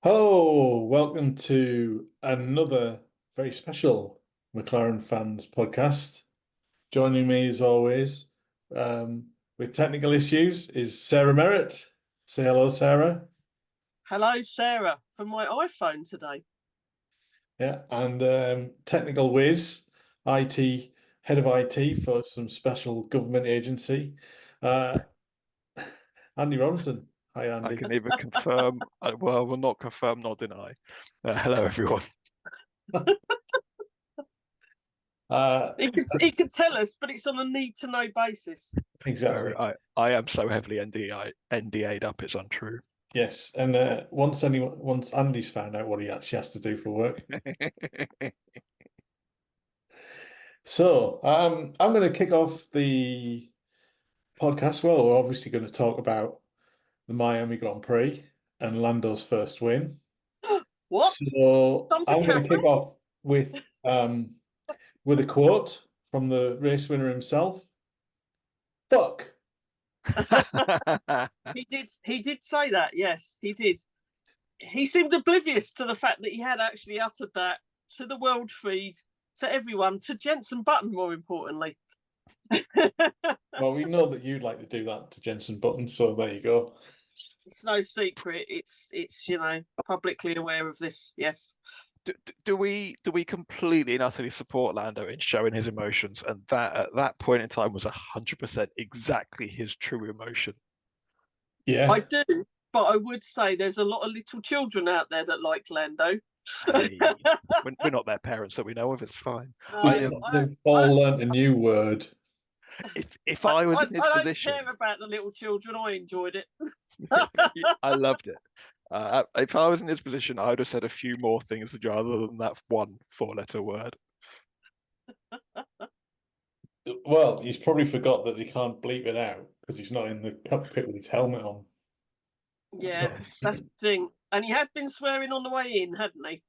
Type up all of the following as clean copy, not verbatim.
Hello, welcome to another very special McLaren fans podcast. Joining me as always, with technical issues is Sarah Merritt. Say hello, Sarah. Hello, Sarah, from my iPhone today. Yeah, and technical whiz, IT head of IT for some special government agency, uh, Andy Ronson. Hi, I Andy. can either confirm, well, will not confirm nor deny. Hello, everyone. Uh, He could tell us, but it's on a need-to-know basis. exactly. I am so heavily NDA'd up, it's untrue. Yes, and once Andy's found out what he actually has to do for work. So, I'm going to kick off the podcast. Well, we're obviously going to talk about the Miami Grand Prix and Lando's first win. What? So, Something I'm going to kick happened? off with a quote from the race winner himself. Fuck. He did say that, yes, he did. He seemed oblivious to the fact that he had actually uttered that to the world feed, to everyone, to Jensen Button, more importantly. Well, we know that you'd like to do that to Jensen Button, so there you go. It's no secret. It's publicly aware of this, yes. Do we completely and utterly support Lando in showing his emotions? And that at that point in time was 100% exactly his true emotion. Yeah. I do, but I would say there's a lot of little children out there that like Lando. Hey, we're not their parents that we know of. It's fine. They've all learnt a new word. If I was in his I position, don't care about the little children. I enjoyed it. I loved it. If I was in his position, I would have said a few more things rather than that one four-letter word. Well, he's probably forgot that he can't bleep it out because he's not in the cockpit with his helmet on. Yeah, that's the thing. And he had been swearing on the way in, hadn't he?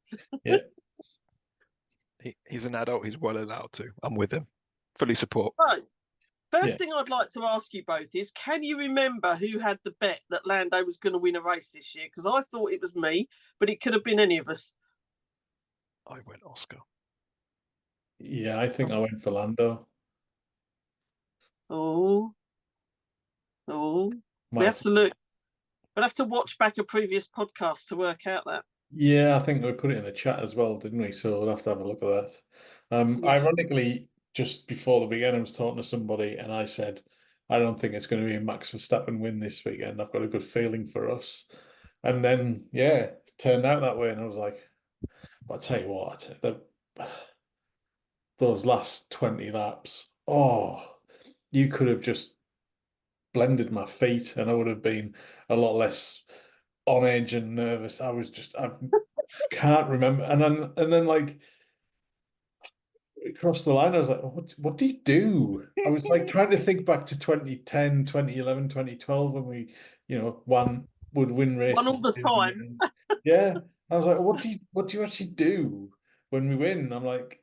Yeah. He's an adult. He's well allowed to. I'm with him. Fully support. So, first thing I'd like to ask you both is, can you remember who had the bet that Lando was going to win a race this year? Because I thought it was me, but it could have been any of us. I went Oscar. Yeah, I think I went for Lando. Oh, we have to look. We'll have to watch back a previous podcast to work out that. Yeah, I think we put it in the chat as well, didn't we? So we'll have to have a look at that. Yes. Ironically, just before the weekend, I was talking to somebody and I said, I don't think it's going to be a Max Verstappen win this weekend. I've got a good feeling for us. And then, yeah, it turned out that way. And I was like, but I'll tell you what, those last 20 laps, oh, you could have just blended my feet and I would have been a lot less on edge and nervous. I can't remember. And then like across the line, I was like, what do you do? I was like trying to think back to 2010, 2011, 2012 when we, would win One races. all the time. Yeah. I was like, what do you actually do when we win? I'm like,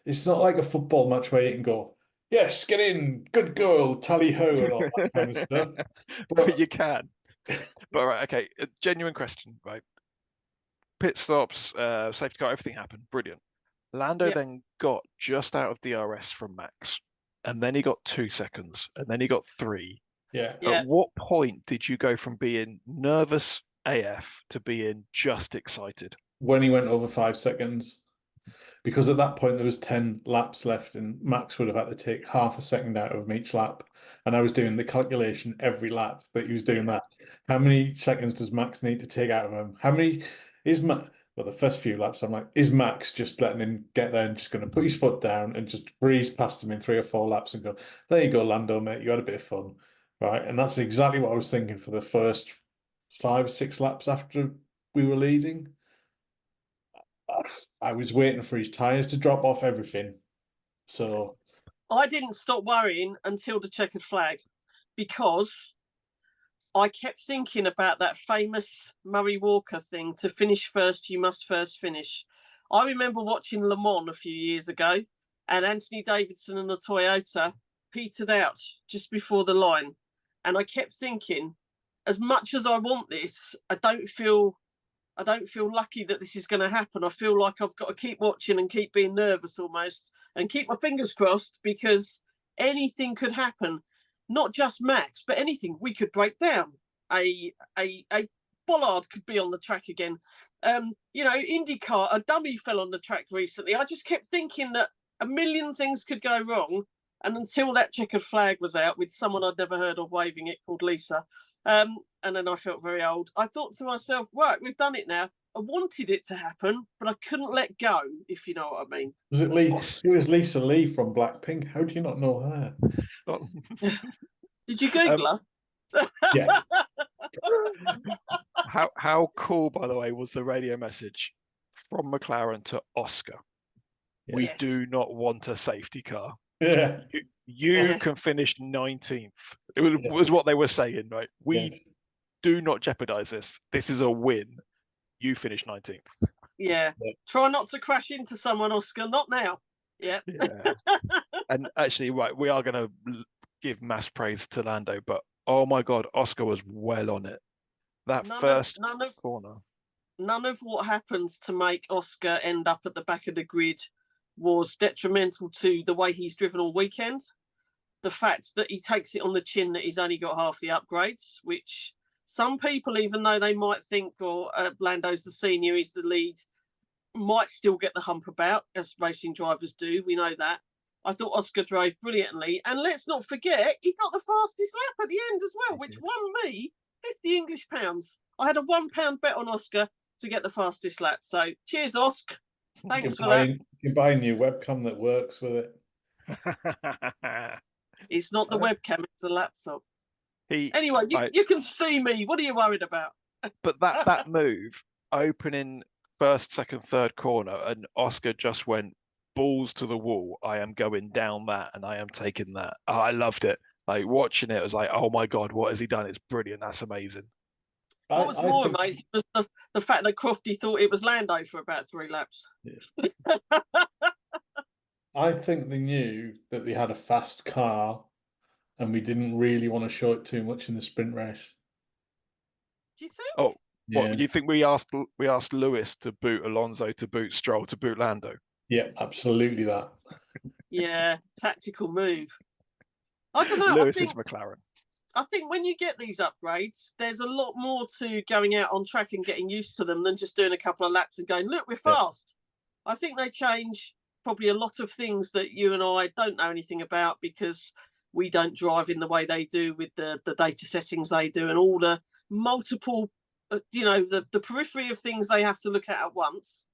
it's not like a football match where you can go, yes, get in, good goal, tally ho, and all that kind of stuff. But you can. But right, okay. A genuine question, right? Pit stops, safety car, everything happened. Brilliant. Lando then got just out of DRS from Max, and then he got 2 seconds, and then he got 3. Yeah. At what point did you go from being nervous AF to being just excited? When he went over 5 seconds, because at that point there was 10 laps left and Max would have had to take half a second out of each lap. And I was doing the calculation every lap that he was doing that. How many seconds does Max need to take out of him? How many is Max? Well, the first few laps, I'm like, is Max just letting him get there and just going to put his foot down and just breeze past him in 3 or 4 laps and go, there you go, Lando, mate, you had a bit of fun. Right. And that's exactly what I was thinking for the first 5, 6 laps after we were leading. I was waiting for his tyres to drop off everything. So I didn't stop worrying until the checkered flag, because I kept thinking about that famous Murray Walker thing, to finish first, you must first finish. I remember watching Le Mans a few years ago, and Anthony Davidson and the Toyota petered out just before the line. And I kept thinking, as much as I want this, I don't feel I don't feel lucky that this is going to happen. I feel like I've got to keep watching and keep being nervous almost and keep my fingers crossed because anything could happen. Not just Max, but anything. We could break down. A bollard could be on the track again. IndyCar, a dummy fell on the track recently. I just kept thinking that a million things could go wrong. And until that checkered flag was out with someone I'd never heard of waving it called Lisa, and then I felt very old, I thought to myself, right, we've done it now. I wanted it to happen, but I couldn't let go, if you know what I mean. Was it Lee? It was Lisa Lee from Blackpink. How do you not know her? Did you Google her? Yeah. How cool, by the way, was the radio message from McLaren to Oscar? We Yes. do not want a safety car. Yeah. You can finish 19th. It was what they were saying, right? We do not jeopardize this. This is a win. You finish 19th. Yeah. Try not to crash into someone, Oscar. Not now. Yeah. And actually, right, we are going to give mass praise to Lando, but oh my God, Oscar was well on it. That first corner. None of what happens to make Oscar end up at the back of the grid was detrimental to the way he's driven all weekend. The fact that he takes it on the chin that he's only got half the upgrades, which some people, even though they might think, Lando's the senior, he's the lead, might still get the hump about, as racing drivers do. We know that. I thought Oscar drove brilliantly. And let's not forget, he got the fastest lap at the end as well, which won me 50 English pounds. I had a £1 bet on Oscar to get the fastest lap. So cheers, Oscar. Thanks for that. You can buy a new webcam that works with it. It's not the webcam, it's the laptop. Anyway, you Right. you can see me. What are you worried about? But that move, opening first, second, third corner, and Oscar just went balls to the wall. I am going down that, and I am taking that. Oh, I loved it. Like watching it, I was like, oh my God, what has he done? It's brilliant. That's amazing. What was more amazing was the fact that Crofty thought it was Lando for about 3 laps. Yeah. I think they knew that they had a fast car and we didn't really want to show it too much in the sprint race. Do you think? Oh, Yeah. what, you think we asked Lewis to boot Alonso, to boot Stroll, to boot Lando? Yeah, absolutely that. Yeah, tactical move. I don't know. Lewis is McLaren. I think when you get these upgrades, there's a lot more to going out on track and getting used to them than just doing a couple of laps and going, look, we're fast. I think they change probably a lot of things that you and I don't know anything about because we don't drive in the way they do with the data settings they do and all the multiple, the periphery of things they have to look at once.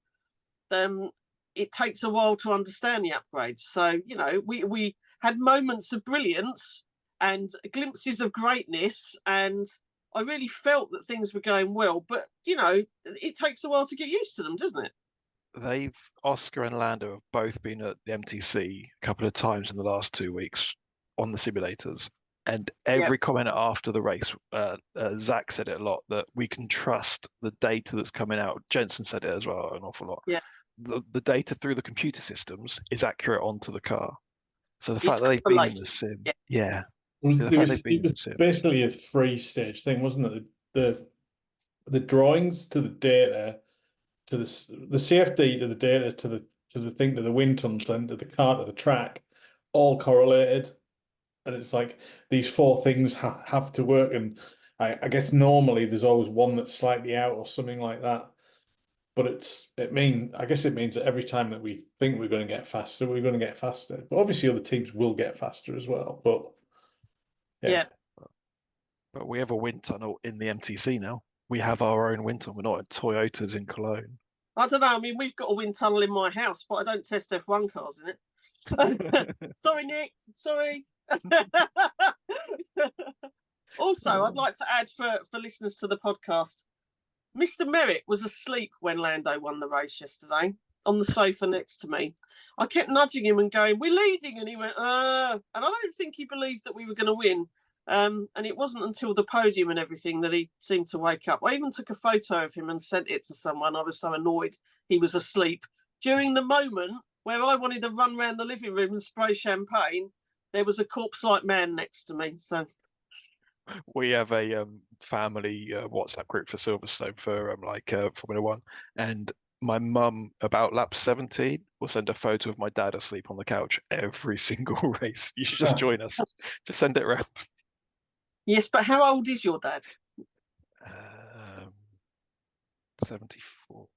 It takes a while to understand the upgrades. So, we had moments of brilliance and glimpses of greatness, and I really felt that things were going well. But, it takes a while to get used to them, doesn't it? Oscar and Lando have both been at the MTC a couple of times in the last 2 weeks on the simulators. And every comment after the race, Zach said it a lot, that we can trust the data that's coming out. Jensen said it as well an awful lot. Yeah. The data through the computer systems is accurate onto the car. So the fact that they've been in the sim, It was basically a 3-stage thing, wasn't it? The drawings to the data, to the CFD to the data to the thing to the wind tunnel and to the car to the track, all correlated, and it's like these 4 things have to work. And I guess normally there's always one that's slightly out or something like that. But I guess it means that every time that we think we're going to get faster, we're going to get faster. But obviously other teams will get faster as well. But yeah. But we have a wind tunnel in the MTC now. We have our own wind tunnel. We're not at Toyotas in Cologne. I don't know. I mean, we've got a wind tunnel in my house, but I don't test F1 cars in it. Sorry, Nick. Sorry. Also, I'd like to add for listeners to the podcast, Mr. Merritt was asleep when Lando won the race yesterday on the sofa next to me. I kept nudging him and going, we're leading. And he went, And I don't think he believed that we were going to win. And it wasn't until the podium and everything that he seemed to wake up. I even took a photo of him and sent it to someone. I was so annoyed he was asleep. During the moment where I wanted to run around the living room and spray champagne, there was a corpse-like man next to me. So We have a family WhatsApp group for Silverstone for Formula One, and my mum about lap 17 will send a photo of my dad asleep on the couch every single race. You should just join us. Just send it around. Yes, but how old is your dad? 74.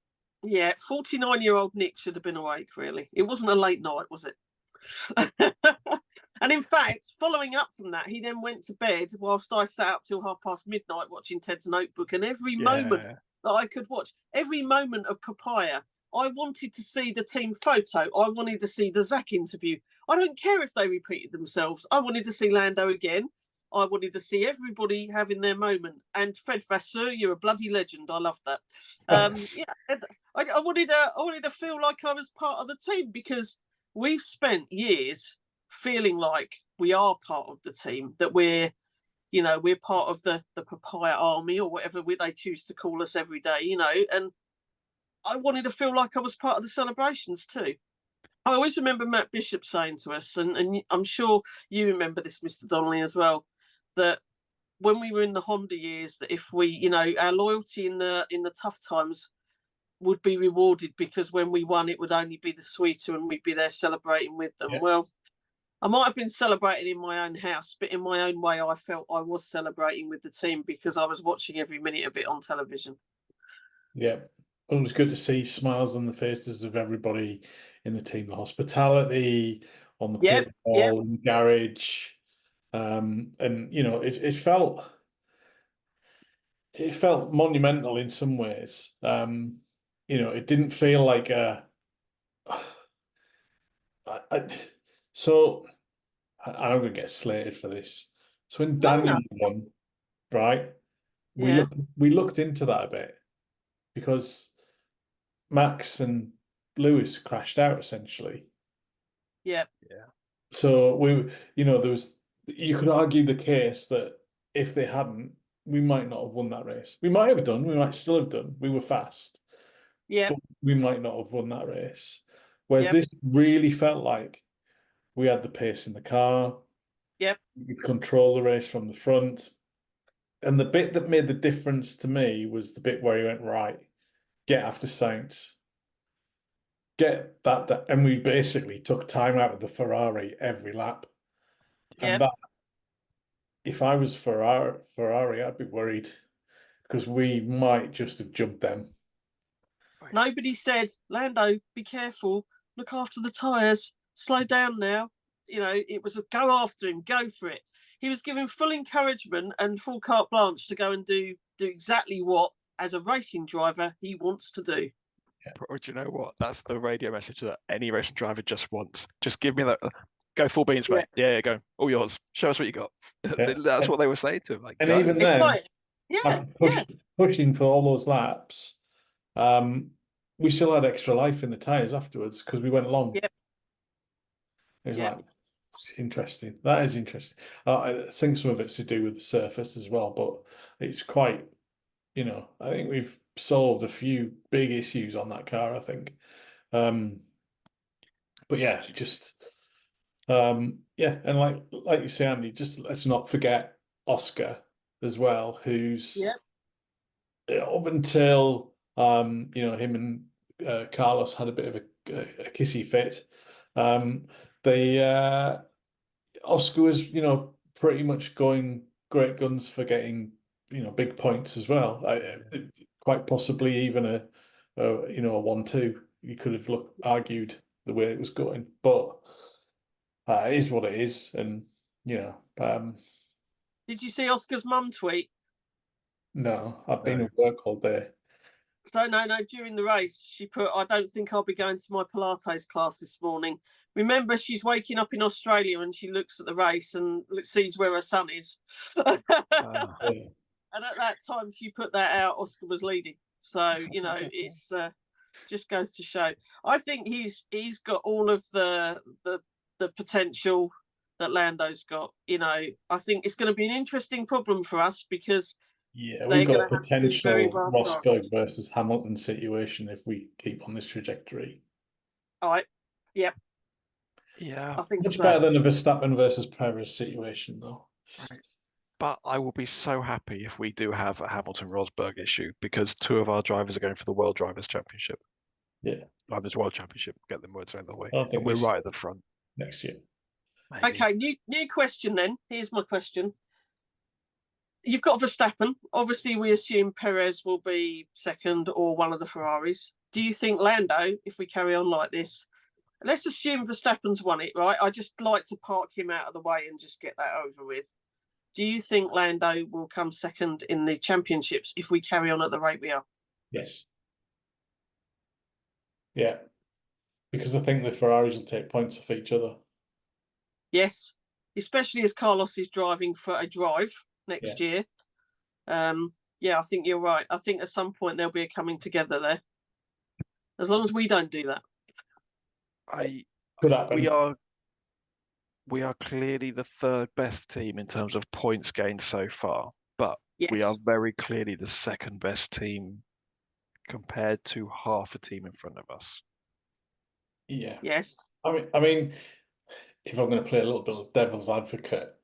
Yeah, 49-year-old Nick should have been awake, really. It wasn't a late night, was it? And in fact, following up from that, he then went to bed whilst I sat up till midnight watching Ted's Notebook. And every moment that I could watch, every moment of Papaya, I wanted to see the team photo. I wanted to see the Zach interview. I don't care if they repeated themselves. I wanted to see Lando again. I wanted to see everybody having their moment. And Fred Vasseur, you're a bloody legend. I love that. Yeah, I wanted to feel like I was part of the team, because we've spent years feeling like we are part of the team, that we're part of the Papaya army, or whatever they choose to call us every day, and I wanted to feel like I was part of the celebrations too. I always remember Matt Bishop saying to us, and I'm sure you remember this, Mr. Donnelly, as well, that when we were in the Honda years, that if we, our loyalty in the tough times would be rewarded, because when we won, it would only be the sweeter, and we'd be there celebrating with them. Yeah. Well, I might have been celebrating in my own house, but in my own way, I felt I was celebrating with the team, because I was watching every minute of it on television. Yeah. Well, it was good to see smiles on the faces of everybody in the team, the hospitality, on the pit wall, in the garage. And it felt monumental in some ways. It didn't feel like so I'm gonna get slated for this. So when Daniel won, right? We looked into that a bit, because Max and Lewis crashed out essentially. Yeah. So you could argue the case that if they hadn't, we might not have won that race. We might have done, we might still have done. We were fast. Yeah. But we might not have won that race. Whereas this really felt like we had the pace in the car. Yep. We could control the race from the front. And the bit that made the difference to me was the bit where he went, right, get after Sainz. Get that, and we basically took time out of the Ferrari every lap. And that, if I was Ferrari, I'd be worried, because we might just have jumped them. Nobody said, Lando, be careful, look after the tyres, slow down now. It was a go after him, go for it. He was given full encouragement and full carte blanche to go and do exactly what, as a racing driver, he wants to do. Or do you know what? That's the radio message that any racing driver just wants. Just give me that. Go full beans, mate. Yeah, go. All yours. Show us what you got. That's what they were saying to him. Like, and go. even then, pushing for all those laps, we still had extra life in the tyres afterwards, because we went long. It's like, it's interesting. That is interesting. I think some of it's to do with the surface as well, but it's quite, I think we've solved a few big issues on that car, I think. But yeah, just and like you say, Andy, just let's not forget Oscar as well, who's up until him and Carlos had a bit of a kissy fit. Oscar was pretty much going great guns for getting big points as well. Quite possibly even a 1-2. You could have argued the way it was going, but it is what it is. And did you see Oscar's mum tweet? No, I've been at work all day. So no, during the race, she put, I don't think I'll be going to my Pilates class this morning. Remember, she's waking up in Australia and she looks at the race and sees where her son is. And at that time, she put that out, Oscar was leading. So, it's just goes to show. I think he's got all of the potential that Lando's got. I think it's going to be an interesting problem for us, because we've got a potential Rosberg versus Hamilton situation if we keep on this trajectory. All right. Yep. Yeah. I think much better than a Verstappen versus Perez situation, though. Right. But I will be so happy if we do have a Hamilton-Rosberg issue because 2 of our drivers are going for the World Drivers' Championship. Yeah, Drivers' World Championship, get them words out of the way. I don't think And we're this right at the front. next year. Maybe. Okay, new question then. Here's my question. You've got Verstappen. Obviously, we assume Perez will be second or one of the Ferraris. Do you think Lando, if we carry on like this, let's assume Verstappen's won it, right? I just like to park him out of the way and just get that over with. Do you think Lando will come second in the championships if we carry on at the rate we are? Yes. Yeah. Because I think the Ferraris will take points off each other. Yes, especially as Carlos is driving for a drive next year. Yeah, I think you're right. I think at some point there'll be a coming together there. As long as we don't do that. Could happen. We are clearly the 3rd best team in terms of points gained so far, but we are Yes. very clearly the 2nd best team compared to half a team in front of us. Yeah. Yes. I mean, if I'm going to play a little bit of devil's advocate,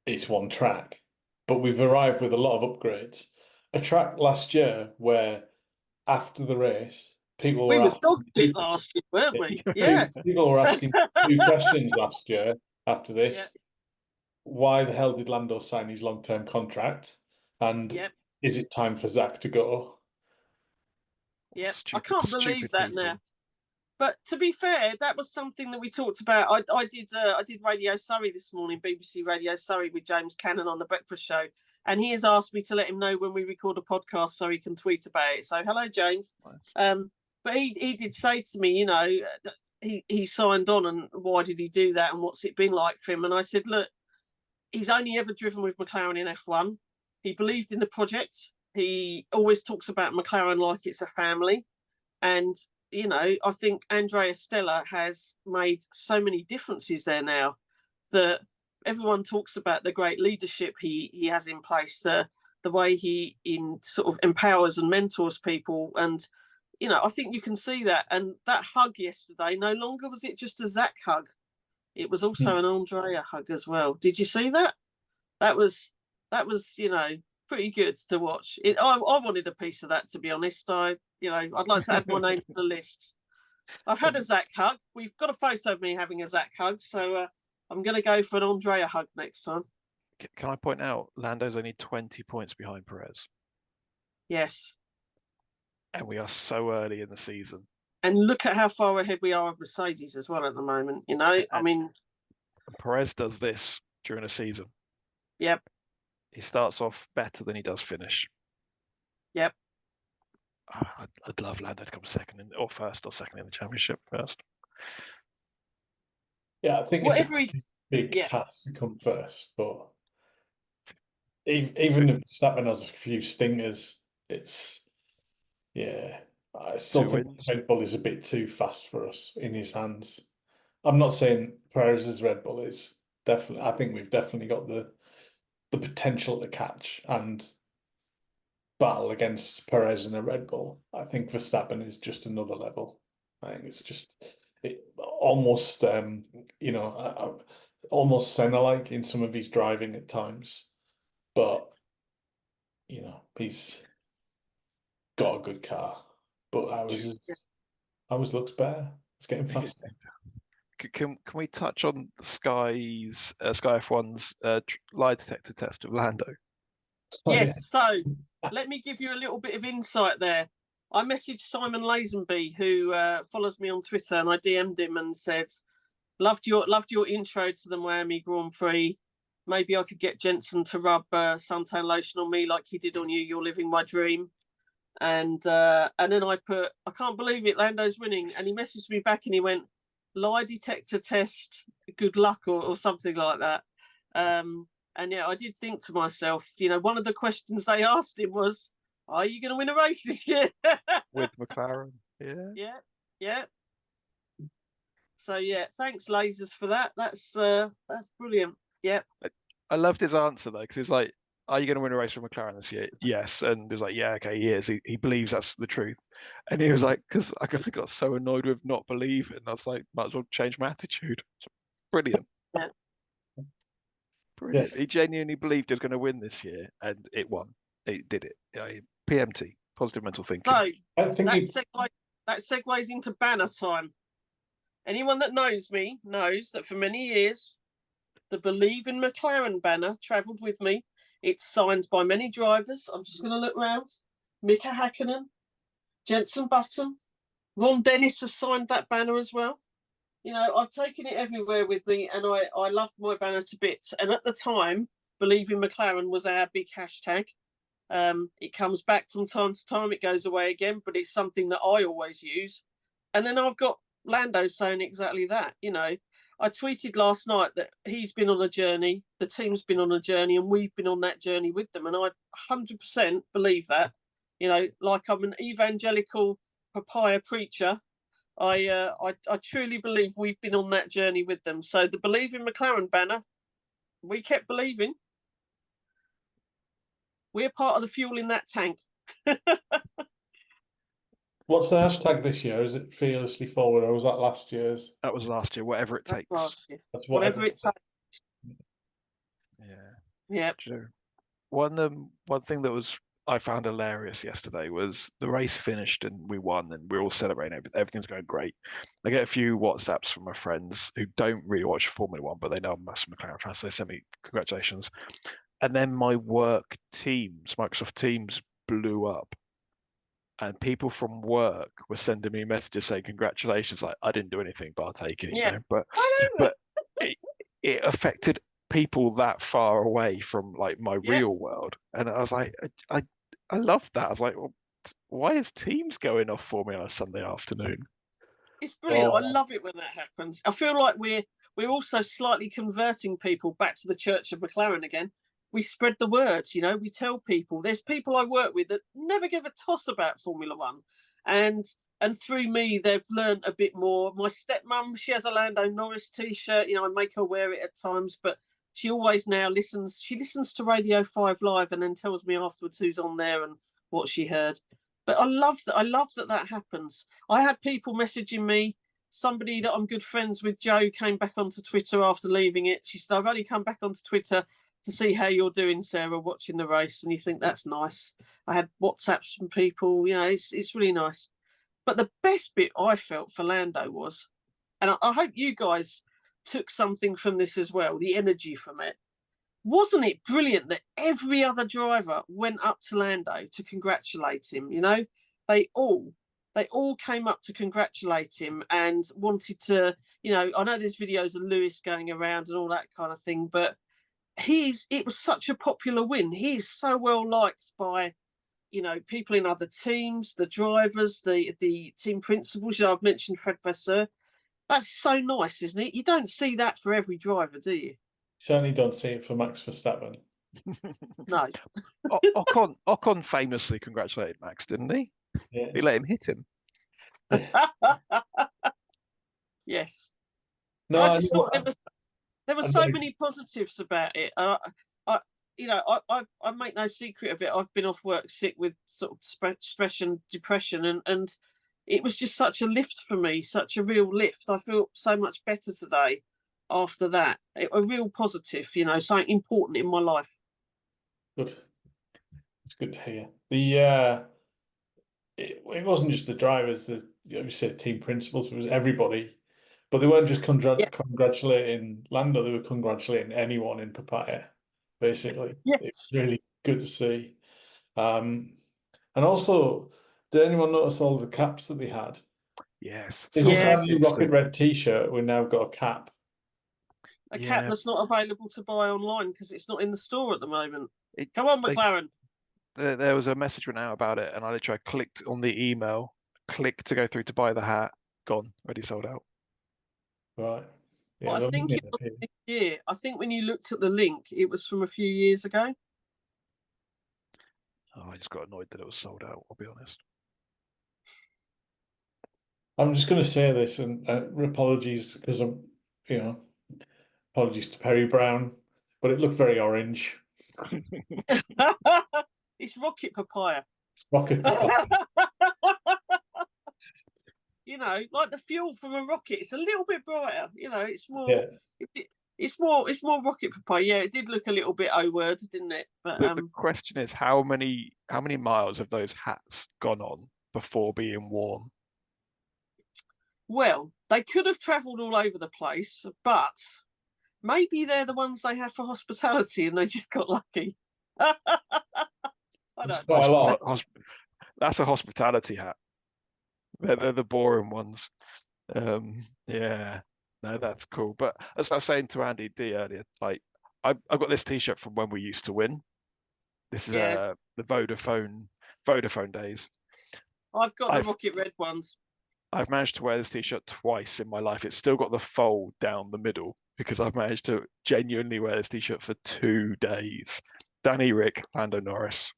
it's one track, but we've arrived with a lot of upgrades. A track last year where after the race, people We were were dog shit asking, last year, weren't we? Yeah. people were asking 2 questions last year after this. Yeah. Why the hell did Landos sign his long-term contract? And Yep. is it time for Zach to go? Yep. I Stupid, can't believe stupid that people. now. But to be fair, that was something that we talked about. I did Radio Surrey this morning, BBC Radio Surrey with James Cannon on the Breakfast Show, and he has asked me to let him know when we record a podcast so he can tweet about it. So hello, James. Nice. But he did say to me, you know, he signed on, and why did he do that, and what's it been like for him? And I said, look, he's only ever driven with McLaren in F1. He believed in the project. He always talks about McLaren like it's a family, and you know, I think Andrea Stella has made so many differences there now that everyone talks about the great leadership he has in place, the way he sort of empowers and mentors people. And, you know, I think you can see that. And that hug yesterday, no longer was it just a Zach hug. It was also an Andrea hug as well. Did you see that? That was, you know, pretty good to watch. I wanted a piece of that, to be honest. I'd like to add my name to the list. I've had a Zach hug. We've got a photo of me having a Zach hug, so I'm going to go for an Andrea hug next time. Can I point out, Lando's only 20 points behind Perez. Yes. And we are so early in the season. And look at how far ahead we are of Mercedes as well at the moment, you know? I mean... Perez does this during a season. Yep. He starts off better than he does finish. Yep. I'd love Lando to come second or first or second in the championship first. Yeah, I think Whatever it's a big task to come first, but even if Verstappen has a few stingers, it's I still think Red Bull is a bit too fast for us in his hands. I'm not saying Perez's Red Bull is definitely. I think we've definitely got the potential to catch and battle against Perez in a Red Bull. I think Verstappen is just another level. I think it's just almost almost Senna-like in some of his driving at times, but you know he's got a good car. But ours looks better. It's getting faster. Can we touch on the Sky F1's lie detector test of Lando? Yes, so let me give you a little bit of insight there. I messaged Simon Lazenby, who follows me on Twitter, and I DM'd him and said, loved your intro to the Miami Grand Prix. Maybe I could get Jensen to rub suntan lotion on me like he did on you. You're living my dream. And then I put, I can't believe it, Lando's winning. And he messaged me back and he went, lie detector test, good luck, or something like that. And yeah, I did think to myself, you know, one of the questions they asked him was, are you going to win a race this year? With McLaren, yeah. So yeah, thanks Lasers for that. That's brilliant. Yeah. I loved his answer though, because he's like, are you going to win a race for McLaren this year? Yes. And he was like, yeah, okay, he is. He believes that's the truth. And he was like, because I got so annoyed with not believing. I was like, might as well change my attitude. Brilliant. Yeah. Brilliant. He genuinely believed he was going to win this year, and it won. It did it. PMT, positive mental thinking. So I think that segues into banner time. Anyone that knows me knows that for many years, the Believe in McLaren banner travelled with me. It's signed by many drivers. I'm just going to look round. Mika Hakkinen, Jenson Button, Ron Dennis has signed that banner as well. I've taken it everywhere with me, and I love my banner to bits. And at the time, Believe in McLaren was our big hashtag. It comes back from time to time, it goes away again, but it's something that I always use. And then I've got Landos saying exactly that. I tweeted last night that he's been on a journey, the team's been on a journey, and we've been on that journey with them. And I 100% believe that. Like I'm an evangelical papaya preacher. I truly believe we've been on that journey with them. So the Believe in McLaren banner, we kept believing. We're part of the fuel in that tank. What's the hashtag this year? Is it fearlessly forward, or was that last year's? That was last year. Whatever it takes. That's whatever it takes. Yeah. One thing that I found hilarious yesterday was the race finished and we won and we're all celebrating. Everything's going great. I get a few WhatsApps from my friends who don't really watch Formula One, but they know I'm a massive McLaren fan, so they send me congratulations. And then my work Teams, Microsoft Teams, blew up. And people from work were sending me messages saying congratulations. Like, I didn't do anything, but I'll take it. Yeah. But it affected people that far away from like my real world, and I was like, I love that. I was like, well, why is Teams going off for me on a Sunday afternoon? It's brilliant. I love it when that happens. I feel like we're also slightly converting people back to the Church of McLaren again. We spread the word, we tell people. There's people I work with that never give a toss about Formula One, and through me they've learned a bit more. My stepmum, she has a Lando Norris t-shirt. I make her wear it at times, but she always now listens. She listens to Radio 5 Live and then tells me afterwards who's on there and what she heard. But I love that happens. I had people messaging me. Somebody that I'm good friends with, Joe, came back onto Twitter after leaving it. She said, I've only come back onto Twitter to see how you're doing, Sarah, watching the race. And you think that's nice. I had WhatsApps from people. It's really nice. But the best bit I felt for Lando was, and I hope you guys took something from this as well, the energy from it. Wasn't it brilliant that every other driver went up to Lando to congratulate him? They all came up to congratulate him and wanted to, I know there's videos of Lewis going around and all that kind of thing, but it was such a popular win. He is so well liked by, people in other teams, the drivers, the team principals. I've mentioned Fred Vasseur. That's so nice, isn't it? You don't see that for every driver, do you? Certainly don't see it for Max Verstappen. No. Ocon famously congratulated Max, didn't he? Yeah. He let him hit him. Yes. No, I just thought there were so many positives about it. I make no secret of it. I've been off work sick with sort of stress and depression, and it was just such a lift for me, such a real lift. I feel so much better today after that. A real positive, something important in my life. Good. It's good to hear. It wasn't just the drivers, you said team principals, it was everybody. But they weren't just congratulating Lando, they were congratulating anyone in Papaya, basically. Yes. It's really good to see. And also, did anyone notice all the caps that we had? Yes. Is this our new Rocket Red t-shirt? We've now got a cap. A cap that's not available to buy online because it's not in the store at the moment. Come on, McLaren. There was a message went out about it, and I clicked on the email, clicked to go through to buy the hat, gone, already sold out. Right. Yeah, well, I think it was this year. I think when you looked at the link, it was from a few years ago. Oh, I just got annoyed that it was sold out, I'll be honest. I'm just going to say this, and apologies because apologies to Perry Brown, but it looked very orange. It's Rocket Papaya. Rocket Papaya. Like the fuel from a rocket. It's a little bit brighter. It's more. Yeah. It's more Rocket Papaya. Yeah, it did look a little bit O-word, didn't it? But The question is how many miles have those hats gone on before being worn? well, they could have travelled all over the place, but maybe they're the ones they have for hospitality, and they just got lucky. I It's don't quite know. a lot. That's a hospitality hat. They're the boring ones. Yeah, no, that's cool. But as I was saying to Andy D earlier, like I've got this T-shirt from when we used to win. This is Yes, the Vodafone days. I've got the I've Rocket Red ones. I've managed to wear this T-shirt twice in my life. It's still got the fold down the middle because I've managed to genuinely wear this T-shirt for 2 days. Danny Rick, Lando Norris.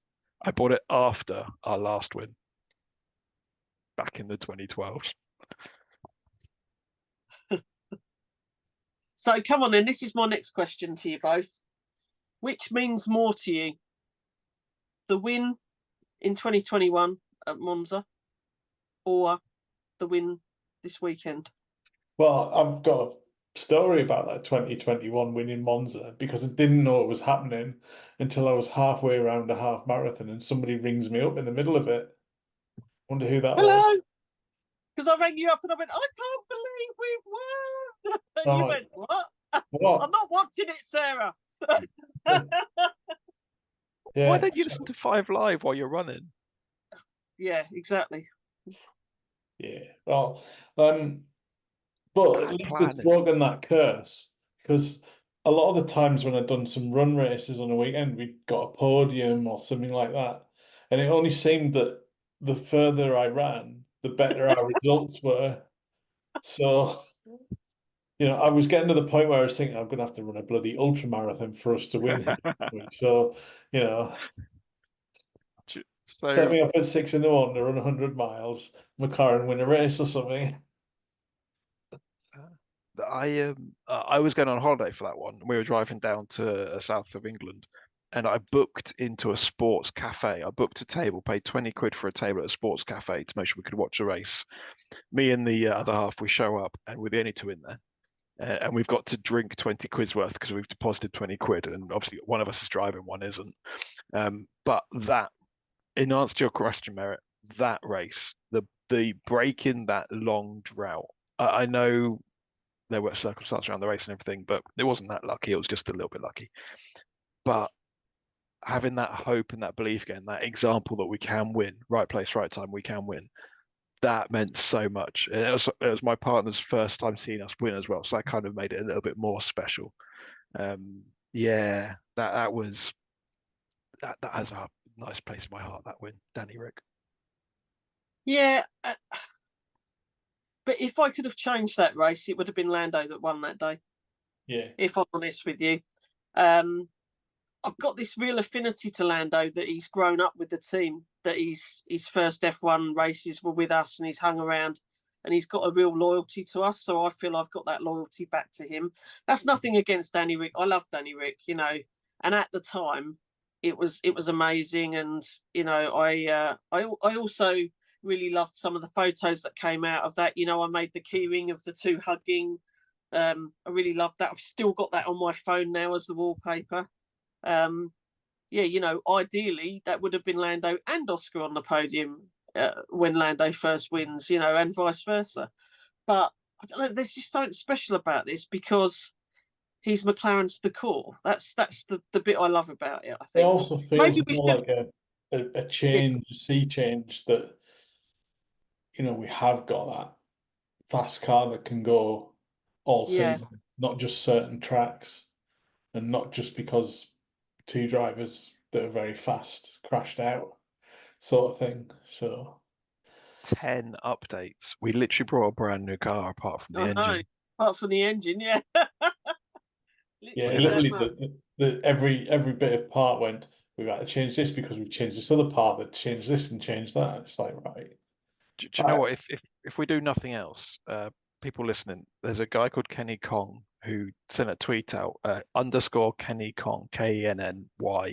I bought it after our last win back in the 2012s. So come on then, this is my next question to you both. Which means more to you? The win in 2021 at Monza or the win this weekend? Well, I've got a story about that 2021 win in Monza because I didn't know it was happening until I was halfway around a half marathon and somebody rings me up in the middle of it. Wonder who that was. Hello? Because I rang you up and I went, I can't believe we've won. And you Oh, went, what? I'm what? not watching it, Sarah. Why Yeah. don't you listen to 5 Live while you're running? Yeah, exactly. Yeah. Well, but at Bad least it's planning. broken that curse because a lot of the times when I've done some run races on a weekend, we got a podium or something like that. And it only seemed that the further I ran, the better our results were. So, I was getting to the point where I was thinking I'm going to have to run a bloody ultra marathon for us to win here. So, set So me up at 6 in the morning to run 100 miles, McLaren win a race or something. I was going on holiday for that one. We were driving down to south of England, and I booked into a sports cafe. I booked a table, paid 20 quid for a table at a sports cafe to make sure we could watch the race. Me and the other half, we show up, and we're the only two in there. And we've got to drink 20 quid's worth because we've deposited 20 quid, and obviously one of us is driving, one isn't. But that, in answer to your question, Merritt, that race, the break in that long drought. I know there were circumstances around the race and everything, but it wasn't that lucky. It was just a little bit lucky. But having that hope and that belief again, that example that we can win, right place, right time, we can win. That meant so much. And it was my partner's first time seeing us win as well, so that kind of made it a little bit more special. Yeah, that was that has a nice place in my heart. That win, Danny Rick. Yeah, but if I could have changed that race, it would have been Lando that won that day. Yeah. If I'm honest with you, I've got this real affinity to Lando that he's grown up with the team, that his first F1 races were with us and he's hung around and he's got a real loyalty to us. So I feel I've got that loyalty back to him. That's nothing against Danny Rick. I love Danny Rick, and at the time it was amazing. And, I also really loved some of the photos that came out of that. I made the keyring of the two hugging. I really loved that. I've still got that on my phone now as the wallpaper. Ideally that would have been Lando and Oscar on the podium when Lando first wins, and vice versa. But I don't know, there's just something special about this because he's McLaren's the core. That's the bit I love about it. I It think also feels maybe we more should. like a change, a sea change that, we have got that fast car that can go all Yeah, season, not just certain tracks, and not just because two drivers that are very fast crashed out, sort of thing. So 10 updates. We literally brought a brand new car apart from the I know. engine. Apart from the engine, yeah. yeah, Literally that literally much. every bit of part went. We've got to change this because we've changed this other part that changed this and changed that. It's like, right. Do you know what? If we do nothing else, people listening, there's a guy called Kenny Kong who sent a tweet out underscore Kenny Kong, KennyKong.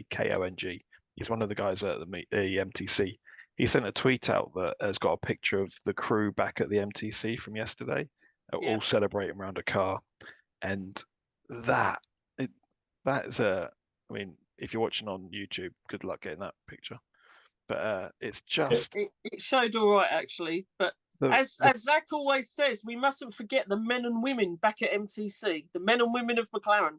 He's one of the guys at the MTC. He sent a tweet out that has got a picture of the crew back at the MTC from yesterday, Yeah. all celebrating around a car. And that is a. I mean, if you're watching on YouTube, good luck getting that picture. But it's just It showed all right actually, but as Zach always says, we mustn't forget the men and women back at MTC, the men and women of McLaren.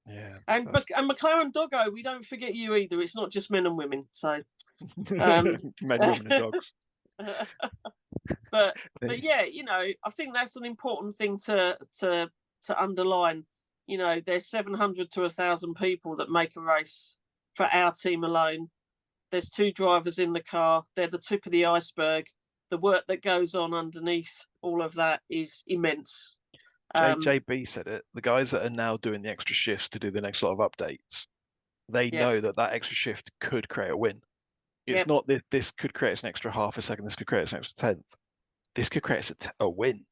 Yeah, and McLaren Doggo, we don't forget you either. It's not just men and women. So men, women, and dogs. but yeah, I think that's an important thing to underline. There's 700 to 1,000 people that make a race for our team alone. There's 2 drivers in the car. They're the tip of the iceberg. The work that goes on underneath all of that is immense. JB said it. The guys that are now doing the extra shifts to do the next lot of updates, they know that extra shift could create a win. It's not that this could create us an extra half a second. This could create us an extra tenth. This could create us a win.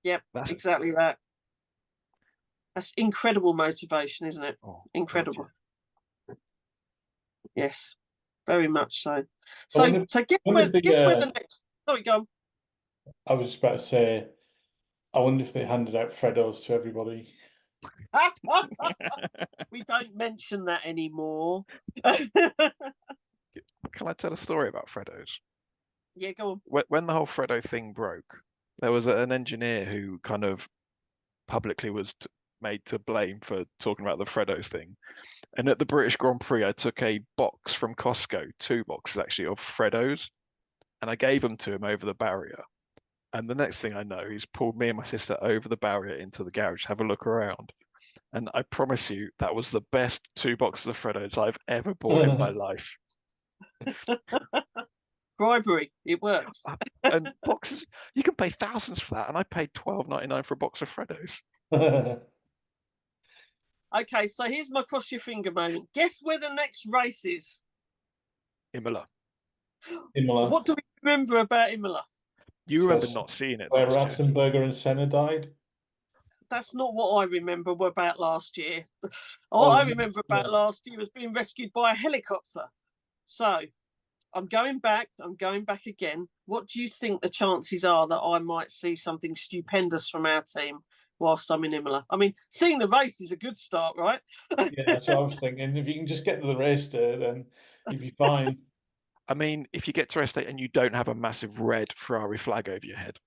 Yep, exactly that. That's incredible motivation, isn't it? Oh, incredible. God, yeah. Yes, very much so. So guess where the next. Sorry, go on. I was about to say, I wonder if they handed out Freddos to everybody. We don't mention that anymore. Can I tell a story about Freddos? Yeah, go on. When the whole Freddo thing broke, there was an engineer who kind of publicly was made to blame for talking about the Freddos thing. And at the British Grand Prix, I took a box from Costco, 2 boxes actually, of Freddos, and I gave them to him over the barrier. And the next thing I know, he's pulled me and my sister over the barrier into the garage to have a look around. And I promise you, that was the best 2 boxes of Freddos I've ever bought in my life. Bribery, it works. And boxes, you can pay thousands for that, and I paid $12.99 for a box of Freddos. Okay, so here's my cross your finger moment. Guess where the next race is? Imola. What do we remember about Imola? You remember not seeing it where last year. Ratzenberger and Senna died? That's not what I remember about last year. All I remember about last year was being rescued by a helicopter. So I'm going back again. What do you think the chances are that I might see something stupendous from our team whilst I'm in Imola? I mean, seeing the race is a good start, right? Yeah, that's what I was thinking. If you can just get to the race day, then you'd be fine. I mean, if you get to race day and you don't have a massive red Ferrari flag over your head.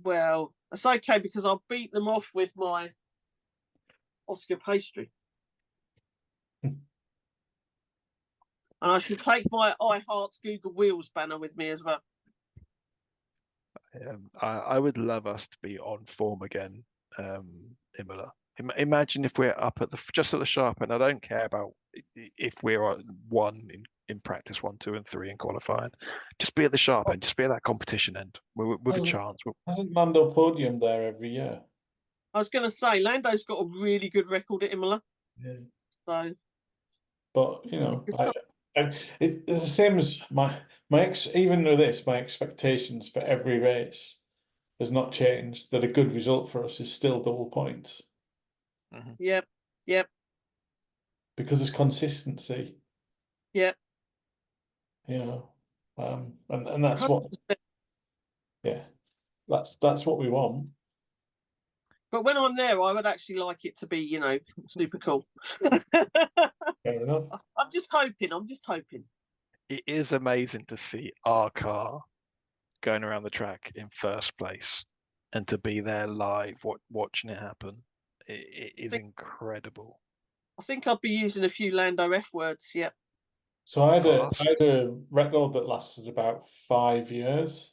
Well, it's okay because I'll beat them off with my Oscar pastry. And I should take my I Heart Google Wheels banner with me as well. I would love us to be on form again, Imola. Imagine if we're up at just at the sharp end. I don't care about if we're 1 in practice, 1, 2, and 3 in qualifying. Just be at the sharp end. Just be at that competition end with a chance. Hasn't Lando podium there every year? I was going to say Lando's got a really good record at Imola. Yeah. So, but it's the same as my even with this, my expectations for every race has not changed. That a good result for us is still double points. Mm-hmm. Yep. Because there's consistency. Yep. And that's 100%. What. Yeah, that's what we want. But when I'm there, I would actually like it to be, super cool. Fair enough. I'm just hoping. It is amazing to see our car going around the track in first place and to be there live, watching it happen. It is incredible. I think I'll be using a few Lando F words. Yep. So I had a record that lasted about 5 years,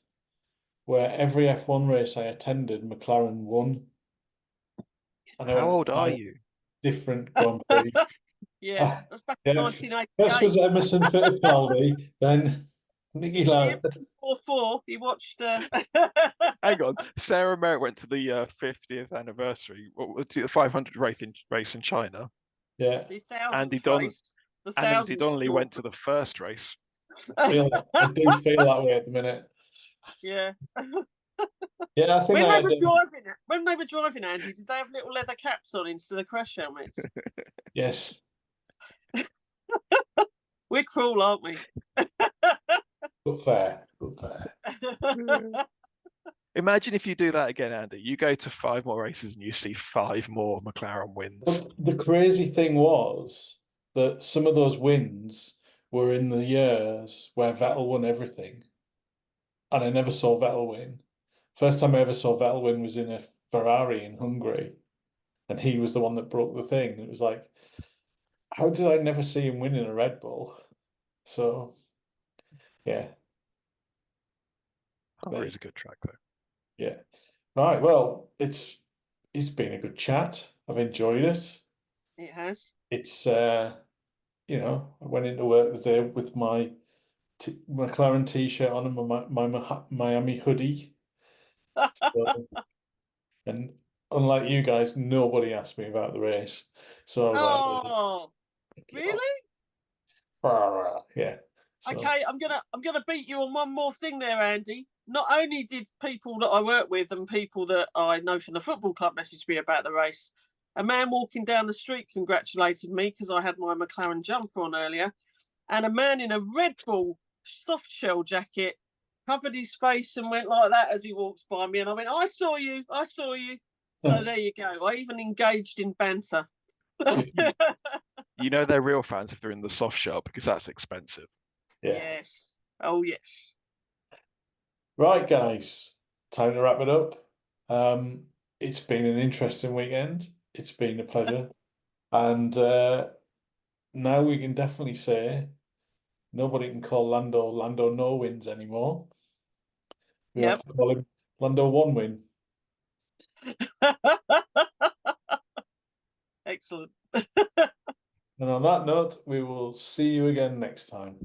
where every F1 race I attended, McLaren won. And how old are you? Different Grand Prix. Yeah, that's back in 1988. First was Emerson Fittipaldi, then Nicky Lauda. 4-4. He watched. Hang on, Sarah Merritt went to the 50th anniversary. What was the 500 race in China? Yeah. Andy Donnelly went to the first race. I do feel that way at the minute. Yeah. Yeah, I think when they were driving, Andy, did they have little leather caps on instead of crash helmets? Yes. We're cruel, aren't we? But fair. Imagine if you do that again, Andy. You go to 5 more races and you see 5 more McLaren wins. But the crazy thing was that some of those wins were in the years where Vettel won everything, and I never saw Vettel win. First time I ever saw Vettel win was in a Ferrari in Hungary, and he was the one that broke the thing. It was like, how did I never see him win in a Red Bull? So, yeah, Hungary's a good track, though. yeah. Right. Well, it's been a good chat. I've enjoyed it. It has. It's I went into work today with my t McLaren t-shirt on and my Miami hoodie. So, and unlike you guys, nobody asked me about the race. So I was like, Oh, really? yeah. So Okay, I'm gonna beat you on one more thing there, Andy. Not only did people that I work with and people that I know from the football club message me about the race, a man walking down the street congratulated me because I had my McLaren jumper on earlier, and a man in a Red Bull soft shell jacket covered his face and went like that as he walked by me, and I went, "I saw you, I saw you." So there you go. I even engaged in banter. You know they're real fans if they're in the soft shell because that's expensive. yeah. Yes. Oh yes. Right, guys, time to wrap it up. It's been an interesting weekend. It's been a pleasure. And now we can definitely say nobody can call Lando no wins anymore. We have Yep. to call him Lando one win. Excellent. And on that note, we will see you again next time.